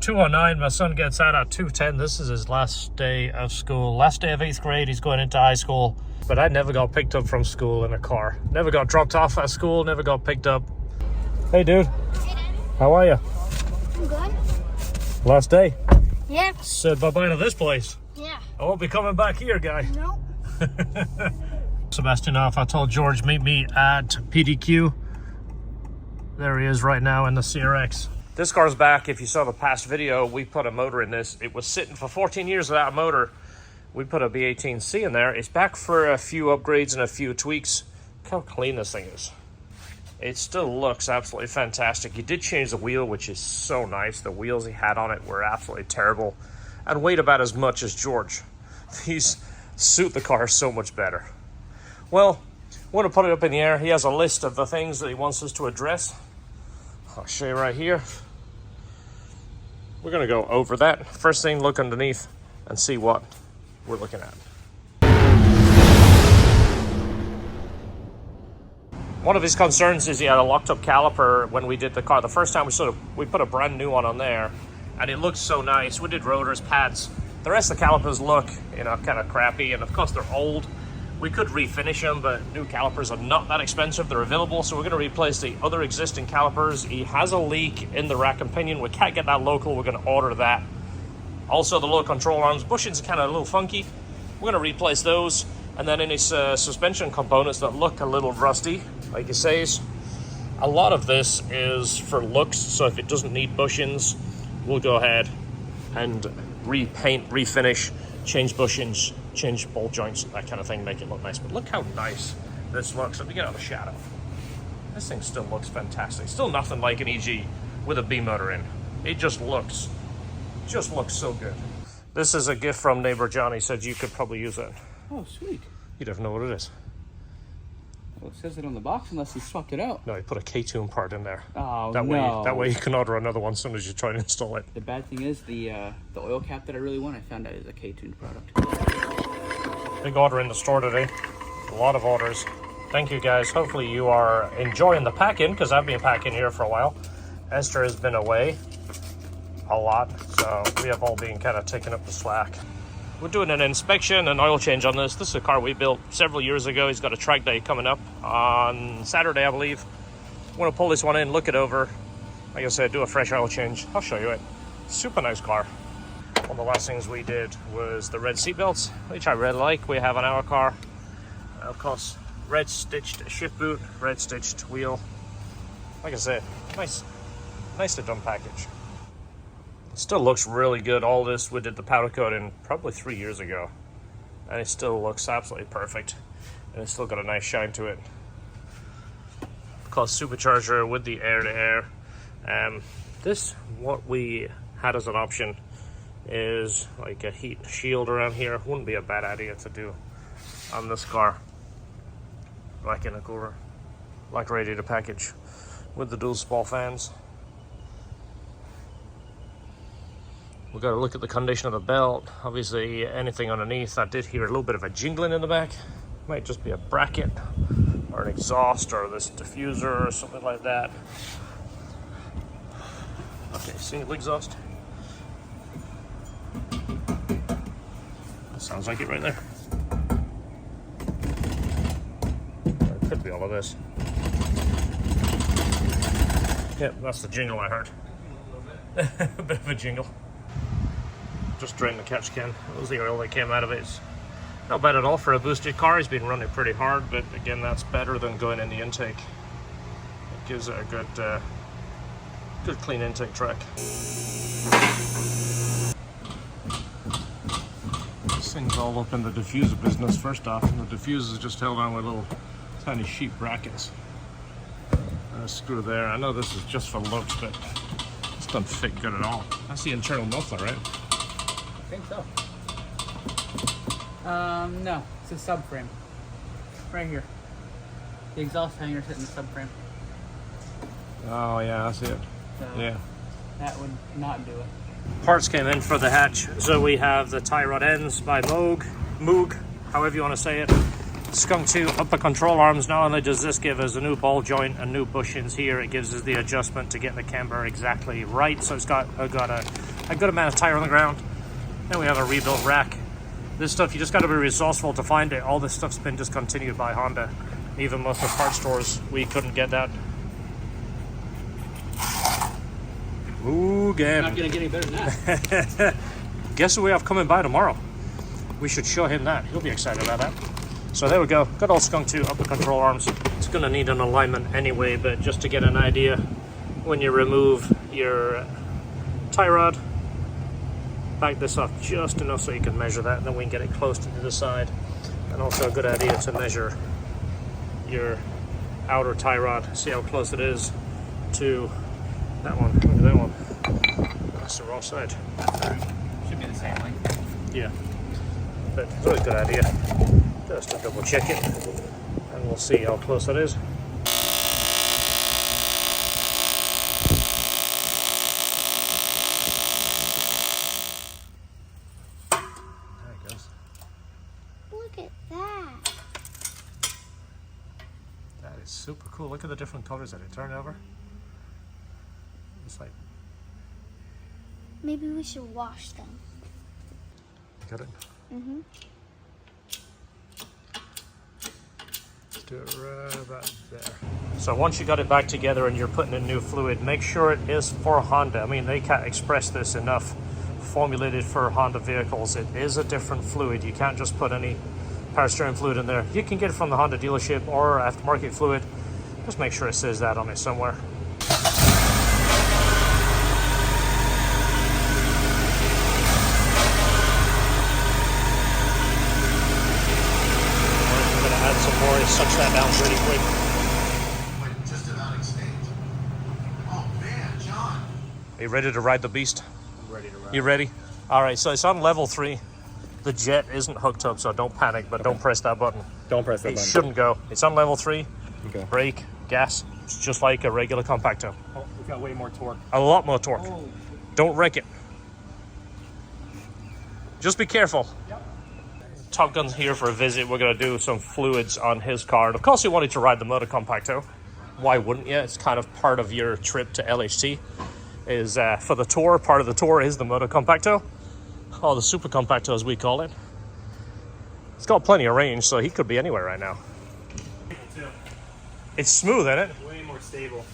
2:09, my son gets out at 2:10. This is his last day of school. Last day of 8th grade, he's going into high school. But I never got picked up from school in a car. Never got dropped off at school, never got picked up. Hey, dude. Hey, Daddy. How are you? I'm good. Last day? Yeah. Said bye-bye to this place. Yeah. I won't be coming back here, guy. Nope. Sebastian off. I told George, meet me at PDQ. There he is right now in the CRX. This car's back. If you saw the past video, we put a motor in this. It was sitting for 14 years without a motor. We put a B18C in there. It's back for a few upgrades and a few tweaks. Look how clean this thing is. It still looks absolutely fantastic. He did change the wheel, which is so nice. The wheels he had on it were absolutely terrible and weighed about as much as George. These suit the car so much better. Well, I want to put it up in the air. He has a list of the things that he wants us to address. I'll show you right here. We're going to go over that. First thing, look underneath and see what we're looking at. One of his concerns is he had a locked up caliper when we did the car. The first time we put a brand new one on there and it looked so nice. We did rotors, pads. The rest of the calipers look, kind of crappy, and of course they're old. We could refinish them, but new calipers are not that expensive. They're available, so we're going to replace the other existing calipers. He has a leak in the rack and pinion. We can't get that local. We're going to order that. Also, the low control arms, bushings are kind of a little funky. We're going to replace those. And then in his suspension components that look a little rusty, like he says, a lot of this is for looks. So if it doesn't need bushings, we'll go ahead and repaint, refinish, change bushings, change ball joints, that kind of thing, make it look nice. But look how nice this looks. Let me get out of the shadow. This thing still looks fantastic. Still nothing like an EG with a B motor in. It just looks so good. This is a gift from neighbor John. He said you could probably use it. Oh, sweet. You don't know what it is. Well, it says it on the box unless he swapped it out. No, he put a K-tune part in there. Oh, that no. That way you can order another one as soon as you try to install it. The bad thing is the oil cap that I really want, I found out is a K-tuned product. Big order in the store today. A lot of orders. Thank you guys. Hopefully you are enjoying the pack-in, because I've been packing here for a while. Esther has been away a lot, so we have all been kind of taking up the slack. We're doing an inspection and oil change on this. This is a car we built several years ago. He's got a track day coming up on Saturday, I believe. I'm going to pull this one in, look it over. Like I said, do a fresh oil change. I'll show you it. Super nice car. One of the last things we did was the red seat belts, which I really like. We have on our car. Of course, red stitched shift boot, red stitched wheel. Like I said, nicely done package. Still looks really good. All this, we did the powder coat in probably 3 years ago, and it still looks absolutely perfect, and it's still got a nice shine to it. Of course, supercharger with the air-to-air. This, what we had as an option, is like a heat shield around here. Wouldn't be a bad idea to do on this car. Like in a cooler, like radiator package with the dual spall fans. We've got to look at the condition of the belt. Obviously, anything underneath. I did hear a little bit of a jingling in the back. Might just be a bracket or an exhaust or this diffuser or something like that. Okay, single exhaust. That sounds like it right there. It could be all of this. Yep, that's the jingle I heard. A bit of a jingle. Just drained the catch can. That was the oil that came out of it. It's not bad at all for a boosted car. He's been running pretty hard, but again, that's better than going in the intake. It gives it a good clean intake track. This thing's all up in the diffuser business first off, and the diffuser is just held on with little tiny sheet brackets. And a screw there. I know this is just for looks, but this doesn't fit good at all. That's the internal muffler, right? I think so. No, it's a subframe. Right here. The exhaust hanger sitting in the subframe. Oh yeah, I see it. So Yeah. that would not do it. Parts came in for the hatch. So we have the tie rod ends by Moog, however you want to say it. Skunk 2 upper control arms. Not only does this give us a new ball joint and new bushings here, it gives us the adjustment to get the camber exactly right. So it's got a a good amount of tire on the ground. Then we have a rebuilt rack. This stuff, you just got to be resourceful to find it. All this stuff's been discontinued by Honda. Even most of the parts stores, we couldn't get that. Ooh, Gavin. Not gonna get any better than that. Guess who we have coming by tomorrow? We should show him that. He'll be excited about that. So there we go. Good old Skunk 2 upper control arms. It's going to need an alignment anyway, but just to get an idea, when you remove your tie rod, back this up just enough so you can measure that, and then we can get it close to the side. And also a good idea to measure your outer tie rod. See how close it is to that one. Look at that one. That's the wrong side. Should be the same length. Yeah. But it's always a good idea just to double check it, and we'll see how close it is. There it goes. Look at that. That is super cool. Look at the different colors that it turned over. It's like, Maybe we should wash them. got it? Mm-hmm. Let's do it right about there. So once you got it back together and you're putting in new fluid, make sure it is for Honda. I mean, they can't express this enough. Formulated for Honda vehicles, it is a different fluid. You can't just put any power steering fluid in there. You can get it from the Honda dealership or aftermarket fluid. Just make sure it says that on it somewhere. Sucks that down pretty quick. Went just about extinct. Oh man, John. Are you ready to ride the beast? I'm ready to ride. You ready? All right, so it's on level 3. The jet isn't hooked up, so don't panic, but don't press that button. Don't press that It button. shouldn't go. It's on level 3. Okay. Brake, gas. It's just like a regular compacto. Oh, we've got way more torque. A lot more torque. Oh. Don't wreck it. Just be careful. Yep. Top Gun's here for a visit. We're going to do some fluids on his car. And of course, he wanted to ride the Motor Compacto. Why wouldn't you? It's kind of part of your trip to LHT. Is for the tour. Part of the tour is the Motor Compacto. Or the Super Compacto, as we call it. It's got plenty of range, so he could be anywhere right now. It's smooth, isn't it? Way more stable.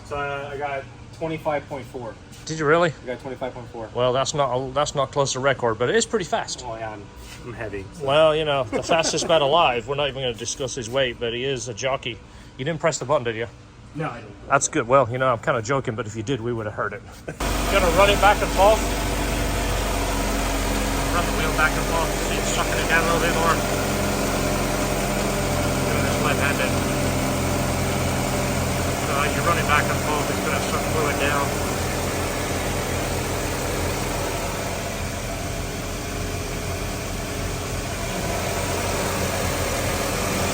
So I got 25.4. Did you really? I got 25.4. Well, that's not close to record, but it is pretty fast. Oh yeah, I'm heavy. So. Well, you know, the fastest man alive. We're not even going to discuss his weight, but he is a jockey. You didn't press the button, did you? No, I didn't. That's good. Well, you know, I'm kind of joking, but if you did, we would have heard it. You're going to run it back and forth. Run the wheel back and forth. See it sucking it down a little bit more. Doing this left-handed. So as you run it back and forth, it's going to suck fluid down.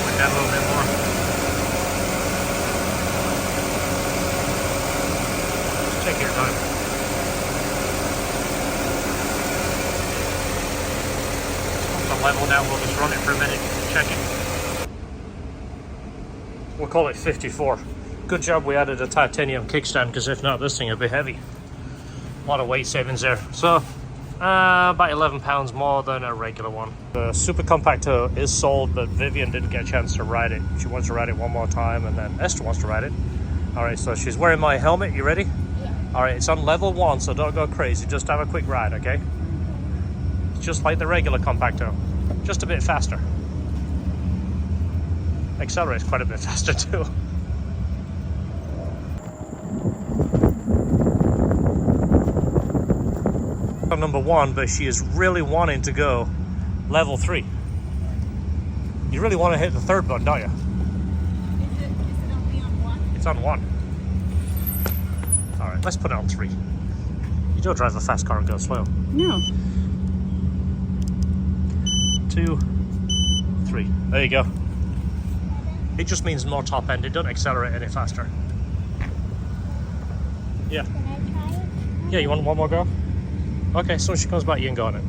Like that a little bit more. Just take your time. The level now, we'll just run it for a minute, check it. We'll call it 54. Good job we added a titanium kickstand, because if not, this thing would be heavy. A lot of weight savings there. So, about 11 pounds more than a regular one. The Super Compacto is sold, but Vivian didn't get a chance to ride it. She wants to ride it one more time, and then Esther wants to ride it. All right, so she's wearing my helmet. You ready? Yeah. All right, it's on level 1, so don't go crazy. Just have a quick ride, okay? Just like the regular Compacto, just a bit faster. Accelerates quite a bit faster too. Number 1, but she is really wanting to go level 3. You really want to hit the 3rd button, don't you? Is it only on 1? It's on 1. All right, let's put it on 3. You don't drive a fast car and go slow. No. 2, 3. There you go. It just means more top end. It doesn't accelerate any faster. Yeah. Can I try it? Yeah, you want one more go? Okay, so when she comes back, you can go on it.